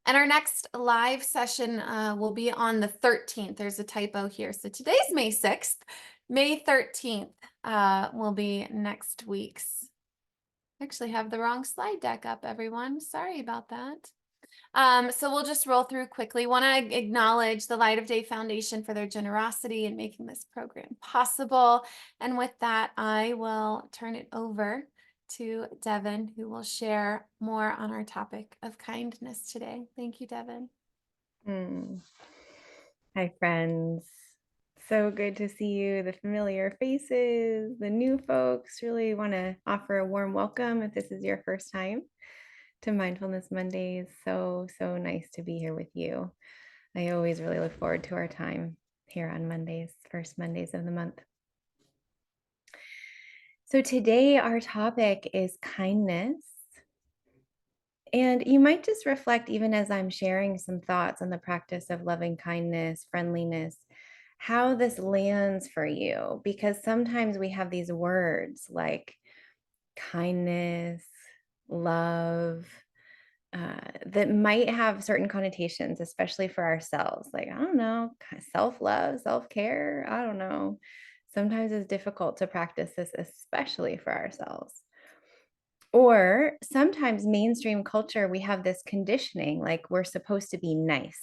And our next live session will be on the 13th. There's a typo here. So today's May 6th. May 13th will be next week's. Actually have the wrong slide deck up, everyone. Sorry about that. So we'll just roll through quickly. Want to acknowledge the Light of Day Foundation for their generosity in making this program possible. And with that, I will turn it over to Devon, who will share more on our topic of kindness today. Thank you, Devon. Hmm. Hi, friends. So good to see you, the familiar faces, the new folks. Really want to offer a warm welcome if this is your first time to Mindfulness Mondays. So nice to be here with you. I always really look forward to our time here on Mondays, first Mondays of the month. So today, our topic is kindness. And you might just reflect, even as I'm sharing some thoughts on the practice of loving kindness, friendliness, how this lands for you. Because sometimes we have these words like kindness, love, that might have certain connotations, especially for ourselves. Like, I don't know, self love, self care. I don't know. Sometimes it's difficult to practice this, especially for ourselves. Or sometimes mainstream culture, we have this conditioning like we're supposed to be nice,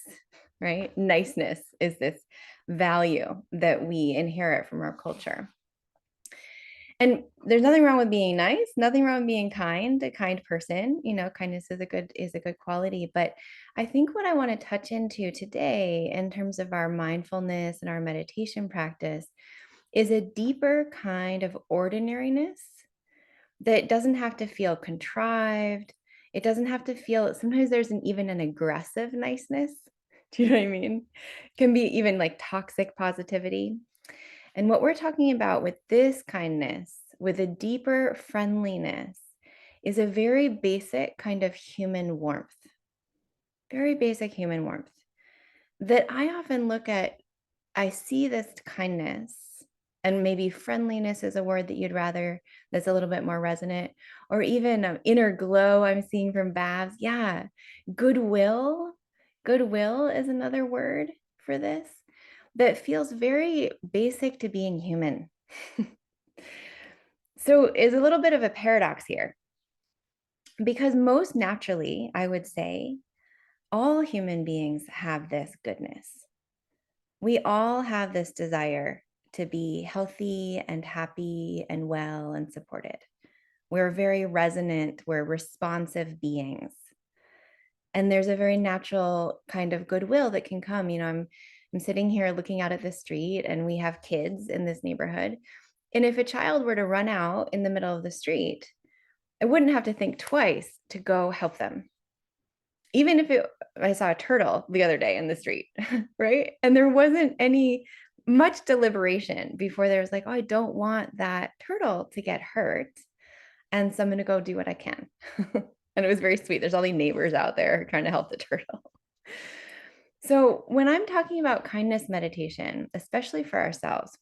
right? Niceness is this value that we inherit from our culture. And there's nothing wrong with being nice, nothing wrong with being kind, a kind person. Kindness is a good quality. But I think what I want to touch into today in terms of our mindfulness and our meditation practice is a deeper kind of ordinariness that doesn't have to feel contrived. It doesn't have to feel, sometimes there's even an aggressive niceness. Do you know what I mean? It can be even like toxic positivity. And what we're talking about with this kindness, with a deeper friendliness, is a very basic kind of human warmth, very basic human warmth that I often look at. I see this kindness, and maybe friendliness is a word that you'd rather, that's a little bit more resonant, or even inner glow I'm seeing from Babs. Yeah, goodwill. Goodwill is another word for this that feels very basic to being human. So is a little bit of a paradox here because most naturally, I would say, all human beings have this goodness. We all have this desire to be healthy and happy and well and supported. We're very resonant, we're responsive beings. And there's a very natural kind of goodwill that can come. I'm sitting here looking out at the street and we have kids in this neighborhood. And if a child were to run out in the middle of the street, I wouldn't have to think twice to go help them. Even if I saw a turtle the other day in the street, right? And there wasn't any much deliberation before there was like, oh, I don't want that turtle to get hurt. And so I'm going to go do what I can. And it was very sweet. There's all these neighbors out there trying to help the turtle. So when I'm talking about kindness meditation, especially for ourselves,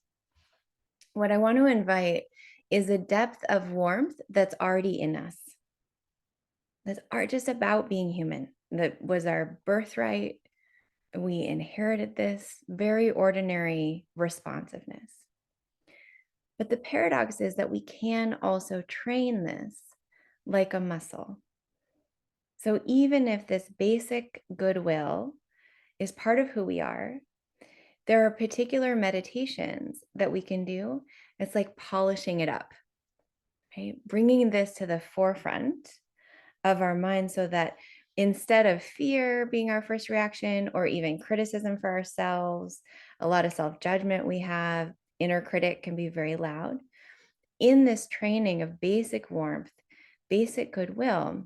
what I want to invite is a depth of warmth that's already in us. That's just about being human. That was our birthright. We inherited this very ordinary responsiveness. But the paradox is that we can also train this like a muscle. So even if this basic goodwill is part of who we are, there are particular meditations that we can do. It's like polishing it up, right? Bringing this to the forefront of our mind so that instead of fear being our first reaction or even criticism for ourselves, a lot of self-judgment we have, inner critic can be very loud. In this training of basic warmth, basic goodwill,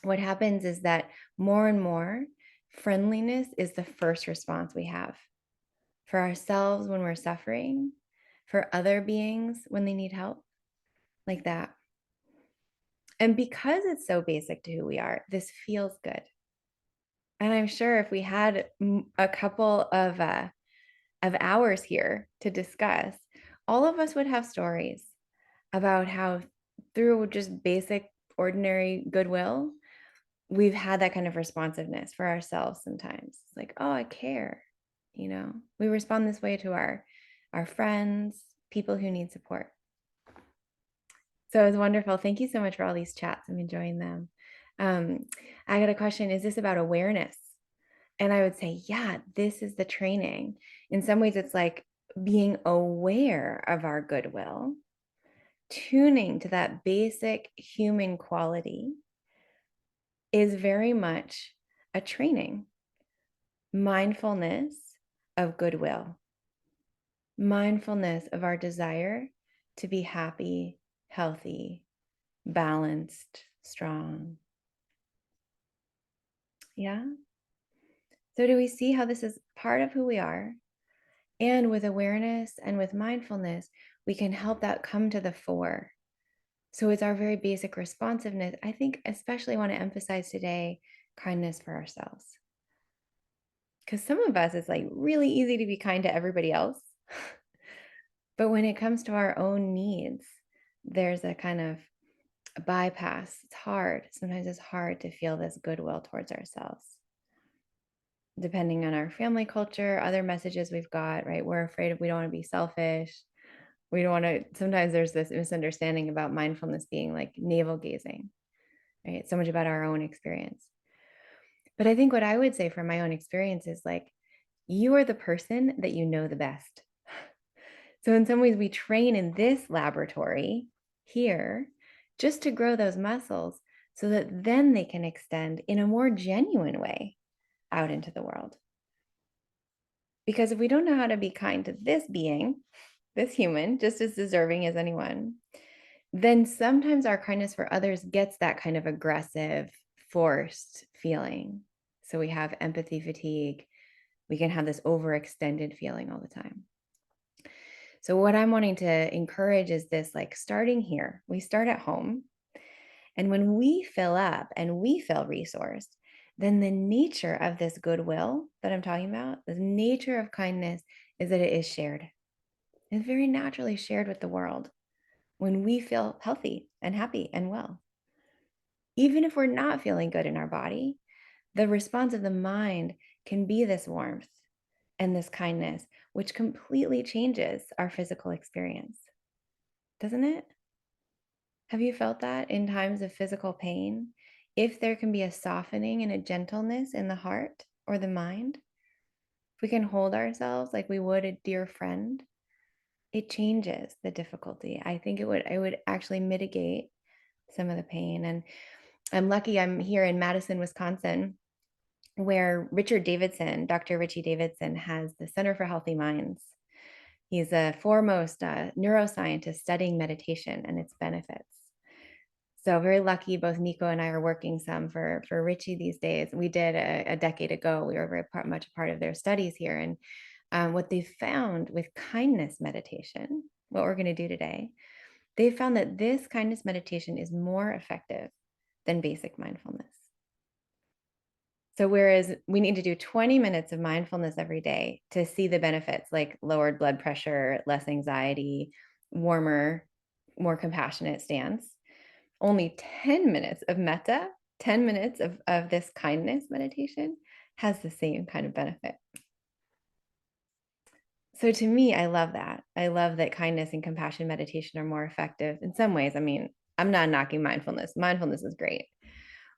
what happens is that more and more friendliness is the first response we have for ourselves when we're suffering, for other beings when they need help, like that. And because it's so basic to who we are, this feels good. And I'm sure if we had a couple of hours here to discuss, all of us would have stories about how through just basic, ordinary goodwill, we've had that kind of responsiveness for ourselves sometimes. It's like, oh, I care. We respond this way to our friends, people who need support. So it was wonderful. Thank you so much for all these chats. I'm enjoying them. I got a question. Is this about awareness? And I would say, yeah, this is the training. In some ways, it's like being aware of our goodwill, tuning to that basic human quality is very much a training. Mindfulness of goodwill, mindfulness of our desire to be happy, healthy, balanced, strong. Yeah. So, do we see how this is part of who we are? And with awareness and with mindfulness, we can help that come to the fore. So, it's our very basic responsiveness. I think, especially want to emphasize today kindness for ourselves. Because some of us, it's like really easy to be kind to everybody else. But when it comes to our own needs, there's a kind of a bypass. It's hard. Sometimes it's hard to feel this goodwill towards ourselves. Depending on our family culture, other messages we've got, right? We're afraid we don't want to be selfish. We don't want to, sometimes there's this misunderstanding about mindfulness being like navel gazing, right? It's so much about our own experience. But I think what I would say from my own experience is like, you are the person that you know the best. So in some ways, we train in this laboratory here just to grow those muscles so that then they can extend in a more genuine way out into the world. Because if we don't know how to be kind to this being, this human, just as deserving as anyone, then sometimes our kindness for others gets that kind of aggressive, forced feeling. So we have empathy fatigue. We can have this overextended feeling all the time. So, what I'm wanting to encourage is this like starting here, we start at home. And when we fill up and we feel resourced, then the nature of this goodwill that I'm talking about, the nature of kindness is that it is shared. It's very naturally shared with the world when we feel healthy and happy and well. Even if we're not feeling good in our body, the response of the mind can be this warmth and this kindness, which completely changes our physical experience. Doesn't it? Have you felt that in times of physical pain? If there can be a softening and a gentleness in the heart or the mind, if we can hold ourselves like we would a dear friend, it changes the difficulty. I think it would actually mitigate some of the pain. And I'm lucky I'm here in Madison, Wisconsin, where Dr. Richie Davidson has the Center for Healthy Minds. He's a foremost neuroscientist studying meditation and its benefits. So very lucky, both Nico and I are working some for Richie these days. We did a decade ago. We were very much a part of their studies here. And what they found with kindness meditation, what we're going to do today, they found that this kindness meditation is more effective than basic mindfulness. So whereas we need to do 20 minutes of mindfulness every day to see the benefits like lowered blood pressure, less anxiety, warmer, more compassionate stance, only 10 minutes of metta, 10 minutes of this kindness meditation has the same kind of benefit. So to me, I love that. I love that kindness and compassion meditation are more effective in some ways. I mean, I'm not knocking mindfulness. Mindfulness is great.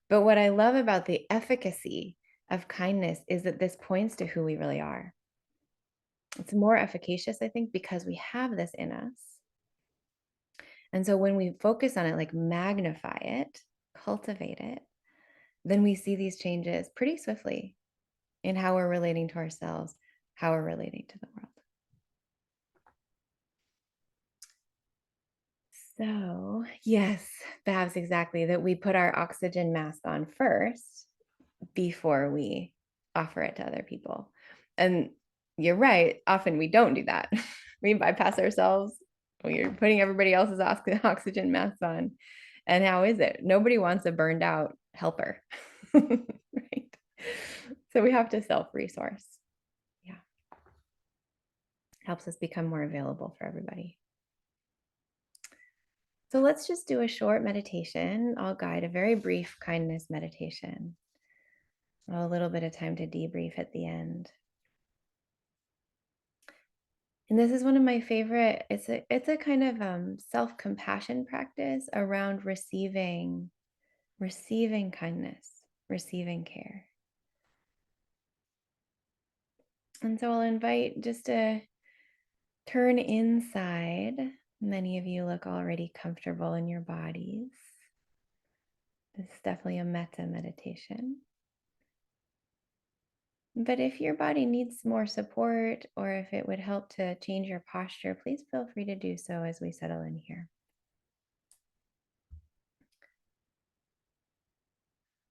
But what I love about the efficacy of kindness is that this points to who we really are. It's more efficacious, I think, because we have this in us. And so when we focus on it, like magnify it, cultivate it, then we see these changes pretty swiftly in how we're relating to ourselves, how we're relating to the world. So, yes, Babs, exactly. That we put our oxygen mask on first before we offer it to other people. And you're right. Often we don't do that. We bypass ourselves. We're putting everybody else's oxygen masks on. And how is it? Nobody wants a burned out helper. Right. So we have to self-resource. Yeah. Helps us become more available for everybody. So let's just do a short meditation. I'll guide a very brief kindness meditation. A little bit of time to debrief at the end. And this is one of my favorite. It's a kind of self-compassion practice around receiving kindness, receiving care. And so I'll invite just to turn inside. Many of you look already comfortable in your bodies. This is definitely a metta meditation. But if your body needs more support, or if it would help to change your posture, please feel free to do so as we settle in here.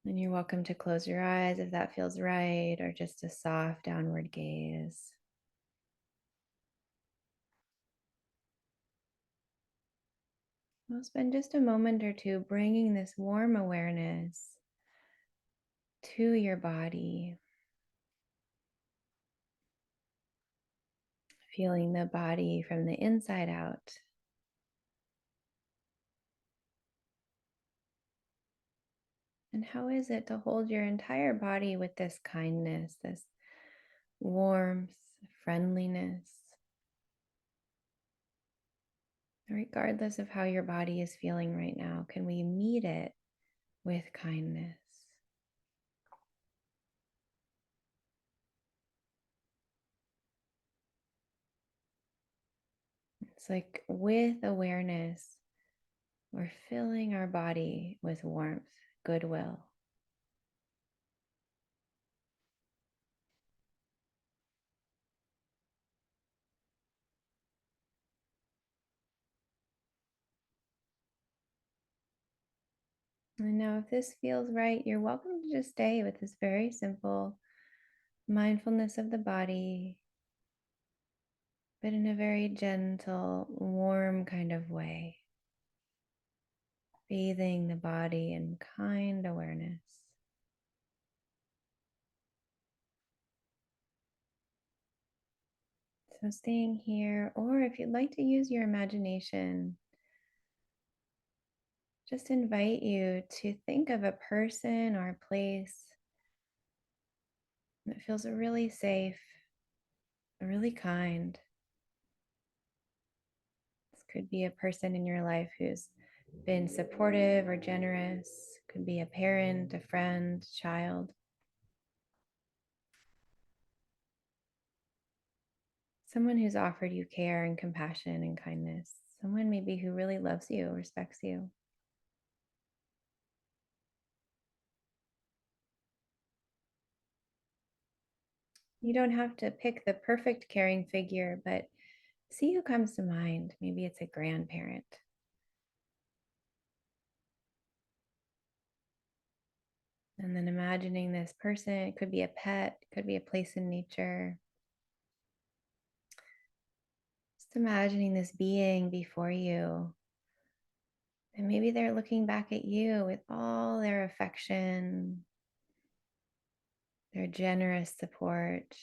And you're welcome to close your eyes if that feels right, or just a soft downward gaze. We'll spend just a moment or two bringing this warm awareness to your body, feeling the body from the inside out. And how is it to hold your entire body with this kindness, this warmth, friendliness, regardless of how your body is feeling right now? Can we meet it with kindness? It's like with awareness, we're filling our body with warmth, goodwill. And now, if this feels right, you're welcome to just stay with this very simple mindfulness of the body, but in a very gentle, warm kind of way, bathing the body in kind awareness. So, staying here, or if you'd like to use your imagination, just invite you to think of a person or a place that feels really safe, really kind. This could be a person in your life who's been supportive or generous, could be a parent, a friend, child. Someone who's offered you care and compassion and kindness. Someone maybe who really loves you, respects you. You don't have to pick the perfect caring figure, but see who comes to mind. Maybe it's a grandparent. And then imagining this person, it could be a pet, it could be a place in nature. Just imagining this being before you. And maybe they're looking back at you with all their affection, their generous support,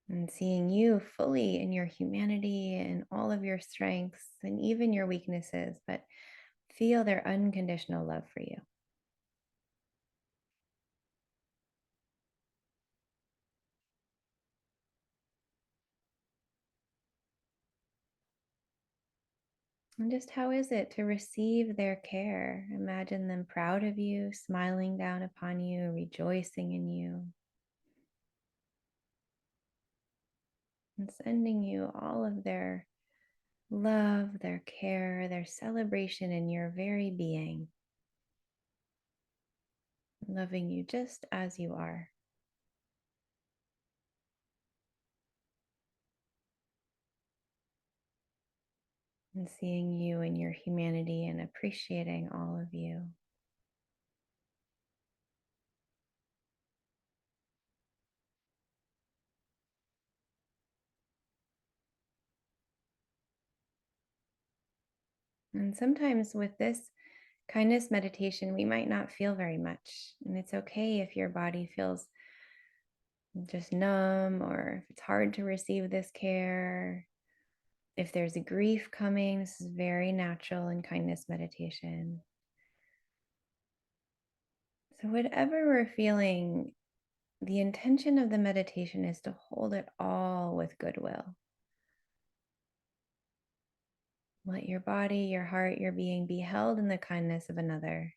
and seeing you fully in your humanity and all of your strengths and even your weaknesses, but feel their unconditional love for you. And just how is it to receive their care? Imagine them proud of you, smiling down upon you, rejoicing in you, and sending you all of their love, their care, their celebration in your very being, loving you just as you are. And seeing you in your humanity and appreciating all of you. And sometimes with this kindness meditation, we might not feel very much. And it's okay if your body feels just numb or if it's hard to receive this care. If there's a grief coming, this is very natural in kindness meditation. So, whatever we're feeling, the intention of the meditation is to hold it all with goodwill. Let your body, your heart, your being be held in the kindness of another.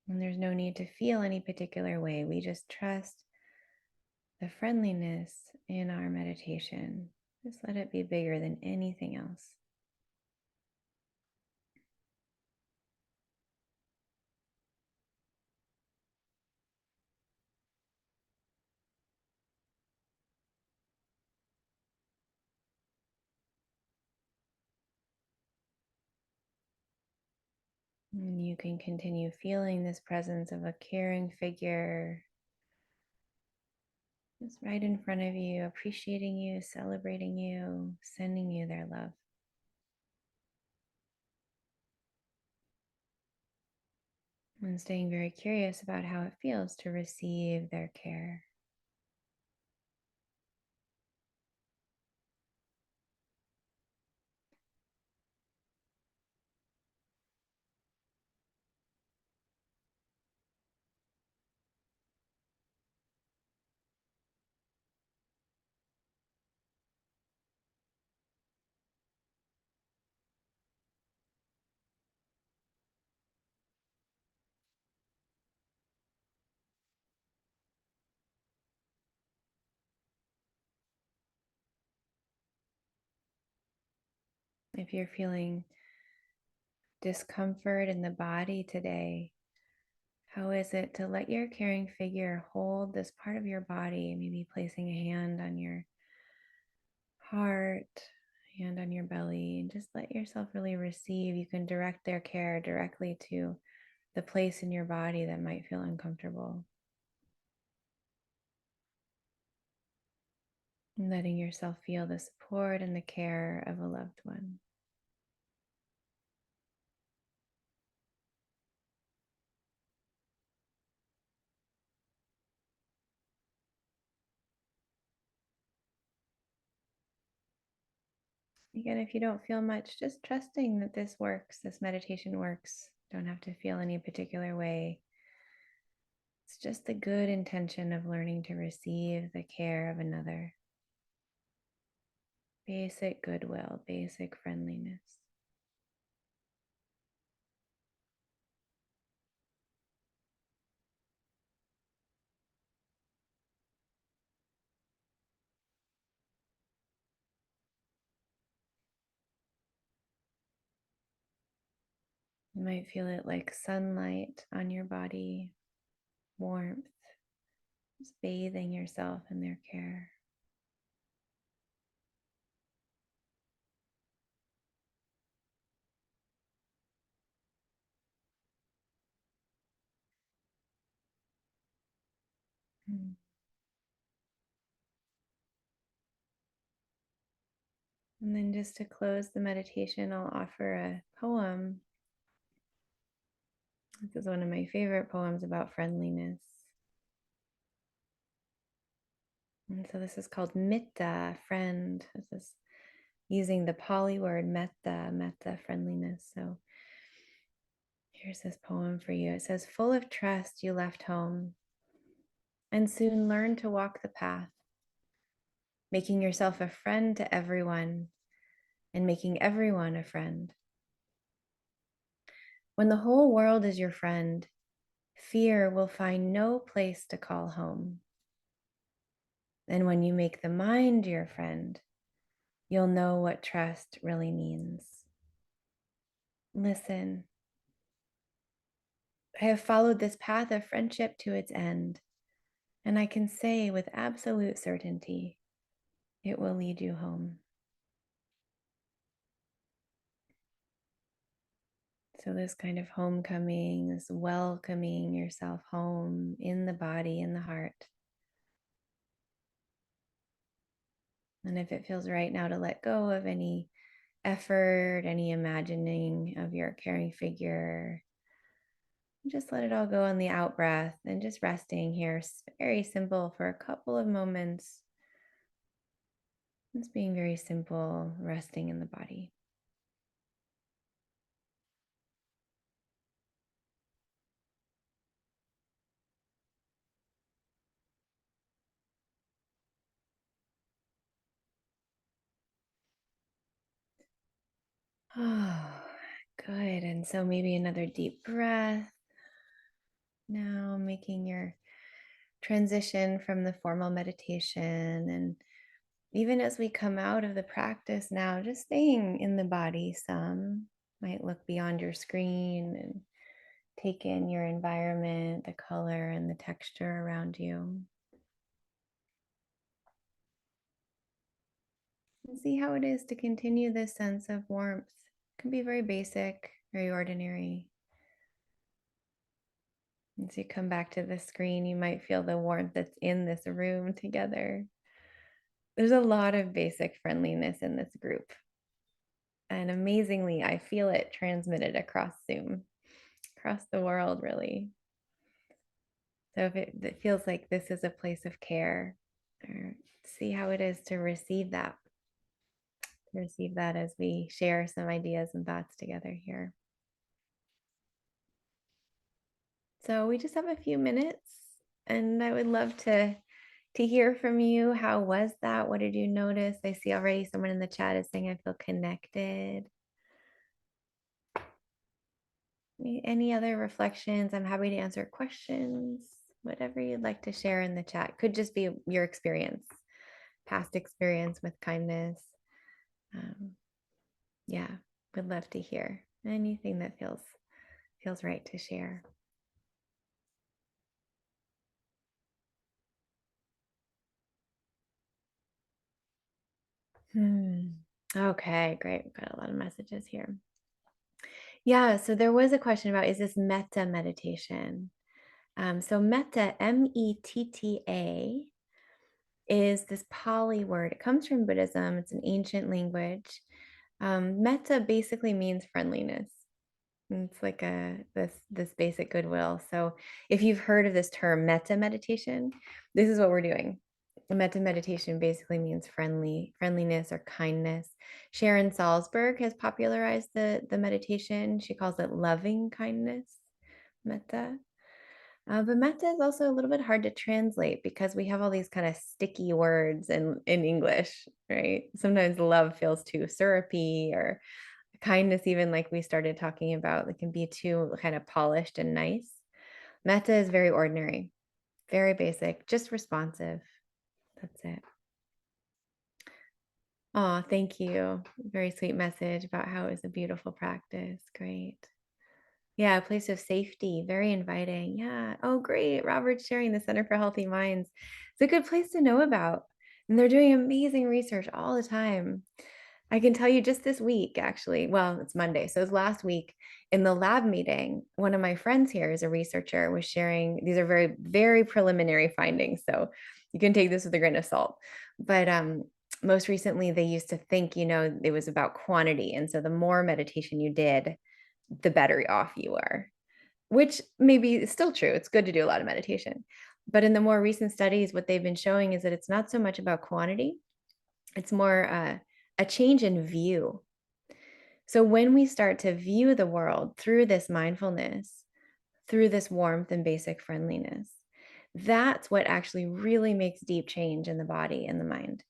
And there's no need to feel any particular way. We just trust the friendliness in our meditation. Just let it be bigger than anything else. And you can continue feeling this presence of a caring figure just right in front of you, appreciating you, celebrating you, sending you their love. And staying very curious about how it feels to receive their care. If you're feeling discomfort in the body today, how is it to let your caring figure hold this part of your body, maybe placing a hand on your heart, hand on your belly, and just let yourself really receive. You can direct their care directly to the place in your body that might feel uncomfortable. And letting yourself feel the support and the care of a loved one. Again, if you don't feel much, just trusting that this works, this meditation works. Don't have to feel any particular way. It's just the good intention of learning to receive the care of another. Basic goodwill, basic friendliness. You might feel it like sunlight on your body, warmth, just bathing yourself in their care. Mm. And then just to close the meditation, I'll offer a poem. This is one of my favorite poems about friendliness. And so this is called Mitta, friend. This is using the Pali word metta, metta, friendliness. So here's this poem for you. It says, full of trust, you left home and soon learned to walk the path, making yourself a friend to everyone and making everyone a friend. When the whole world is your friend, fear will find no place to call home. And when you make the mind your friend, you'll know what trust really means. Listen, I have followed this path of friendship to its end, and I can say with absolute certainty, it will lead you home. So, this kind of homecoming, this welcoming yourself home in the body, in the heart. And if it feels right now to let go of any effort, any imagining of your caring figure, just let it all go on the out breath and just resting here. Very simple for a couple of moments. Just being very simple, resting in the body. Oh, good. And so maybe another deep breath. Now making your transition from the formal meditation. And even as we come out of the practice now, just staying in the body some. Might look beyond your screen and take in your environment, the color and the texture around you. And see how it is to continue this sense of warmth. It can be very basic, very ordinary. As you come back to the screen, you might feel the warmth that's in this room together. There's a lot of basic friendliness in this group. And amazingly, I feel it transmitted across Zoom, across the world, really. So if it feels like this is a place of care, or see how it is to receive that as we share some ideas and thoughts together here. So we just have a few minutes, and I would love to hear from you. How was that? What did you notice? I see already someone in the chat is saying I feel connected. Any other reflections? I'm happy to answer questions. Whatever you'd like to share in the chat. Could just be your experience, past experience with kindness. Um, yeah, would love to hear anything that feels right to share. Okay, great. We've got a lot of messages here. Yeah, so there was a question about, is this metta meditation? So metta, metta, is this Pali word. It comes from Buddhism. It's an ancient language. Metta basically means friendliness. It's like this basic goodwill. So if you've heard of this term metta meditation, this is what we're doing. Metta meditation basically means friendliness or kindness. Sharon Salzberg has popularized the meditation. She calls it loving kindness, metta. But metta is also a little bit hard to translate because we have all these kind of sticky words in English, right? Sometimes love feels too syrupy, or kindness, even like we started talking about, it can be too kind of polished and nice. Metta is very ordinary, very basic, just responsive. That's it. Oh, thank you. Very sweet message about how it was a beautiful practice. Great. Yeah, a place of safety, very inviting. Yeah. Oh, great. Robert's sharing the Center for Healthy Minds. It's a good place to know about. And they're doing amazing research all the time. I can tell you just this week, actually. Well, it's Monday. So it's last week in the lab meeting. One of my friends here is a researcher, was sharing, these are very, very preliminary findings. So you can take this with a grain of salt. But most recently, they used to think, it was about quantity. And so the more meditation you did, the better off you are, which maybe is still true. It's good to do a lot of meditation. But in the more recent studies, what they've been showing is that it's not so much about quantity, it's more a change in view. So when we start to view the world through this mindfulness, through this warmth and basic friendliness, that's what actually really makes deep change in the body and the mind.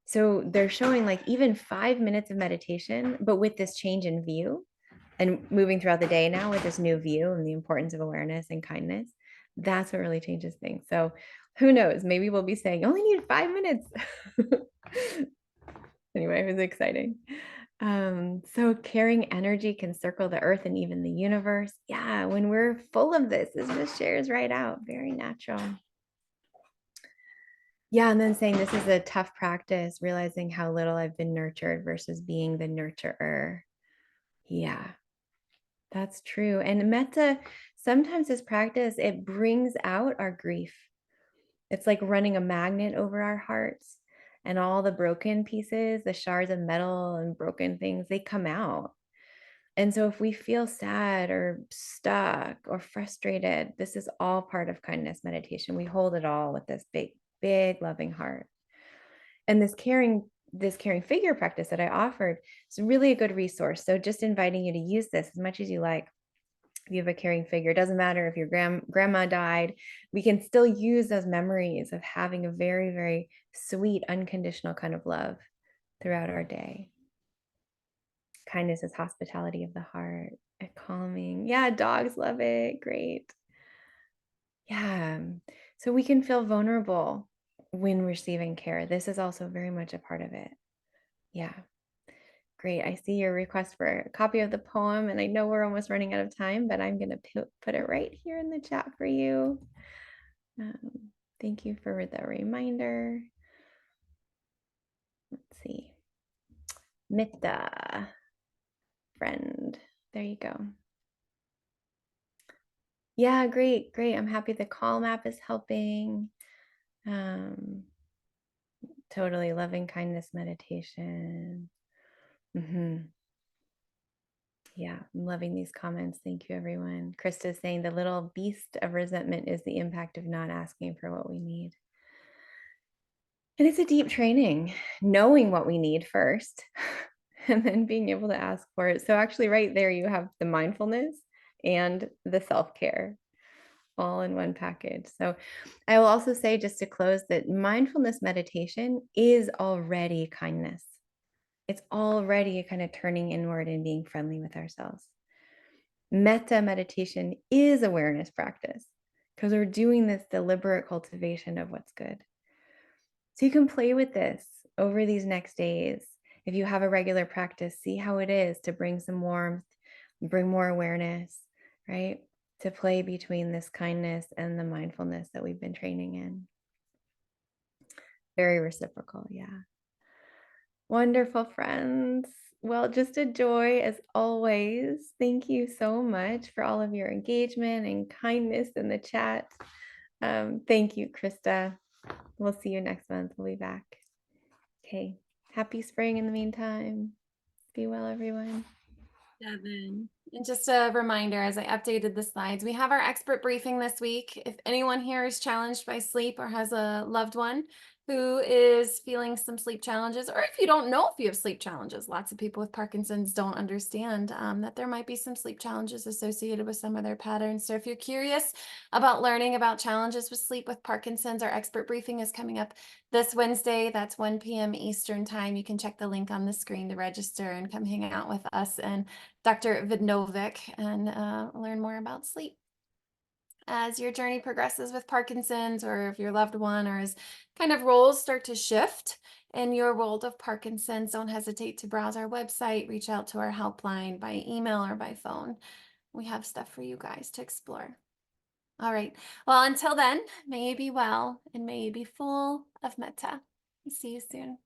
So they're showing like even 5 minutes of meditation, but with this change in view, and moving throughout the day now with this new view and the importance of awareness and kindness, that's what really changes things. So who knows? Maybe we'll be saying, only need 5 minutes. Anyway, it was exciting. So caring energy can circle the earth and even the universe. Yeah, when we're full of this, it just shares right out. Very natural. Yeah, and then saying this is a tough practice, realizing how little I've been nurtured versus being the nurturer. Yeah, that's true. And metta, sometimes this practice, it brings out our grief. It's like running a magnet over our hearts, and all the broken pieces, the shards of metal and broken things, they come out. And so if we feel sad or stuck or frustrated, this is all part of kindness meditation. We hold it all with this big, big loving heart. And this caring figure practice that I offered is really a good resource. So just inviting you to use this as much as you like. If you have a caring figure, it doesn't matter if your grandma died, we can still use those memories of having a very, very sweet, unconditional kind of love throughout our day. Kindness is hospitality of the heart, and calming. Yeah, dogs love it. Great. Yeah. So we can feel vulnerable when receiving care. This is also very much a part of it. Yeah. Great. I see your request for a copy of the poem, and I know we're almost running out of time, but I'm going to put it right here in the chat for you. Thank you for the reminder. Let's see. Mitta, friend. There you go. Yeah, great, great. I'm happy the call map is helping. Totally loving kindness meditation. Yeah, I'm loving these comments. Thank you, everyone. Krista's saying the little beast of resentment is the impact of not asking for what we need. And it's a deep training, knowing what we need first, and then being able to ask for it. So, actually, right there, you have the mindfulness and the self care all in one package. So, I will also say, just to close, that mindfulness meditation is already kindness. It's already kind of turning inward and being friendly with ourselves. Metta meditation is awareness practice because we're doing this deliberate cultivation of what's good. So you can play with this over these next days. If you have a regular practice, see how it is to bring some warmth, bring more awareness, right? To play between this kindness and the mindfulness that we've been training in. Very reciprocal, yeah. Wonderful, friends. Well, just a joy as always. Thank you so much for all of your engagement and kindness in the chat. Thank you, Krista. We'll see you next month. We'll be back. Okay. Happy spring in the meantime. Be well, everyone. Devon. And just a reminder, as I updated the slides, we have our expert briefing this week. If anyone here is challenged by sleep or has a loved one who is feeling some sleep challenges, or if you don't know if you have sleep challenges, lots of people with Parkinson's don't understand that there might be some sleep challenges associated with some of their patterns. So if you're curious about learning about challenges with sleep with Parkinson's, our expert briefing is coming up this Wednesday. That's 1 p.m. Eastern time. You can check the link on the screen to register and come hang out with us and Dr. Vidnovic and learn more about sleep. As your journey progresses with Parkinson's, or if your loved one or as kind of roles start to shift in your world of Parkinson's, don't hesitate to browse our website, reach out to our helpline by email or by phone. We have stuff for you guys to explore. All right. Well, until then, may you be well and may you be full of metta. See you soon.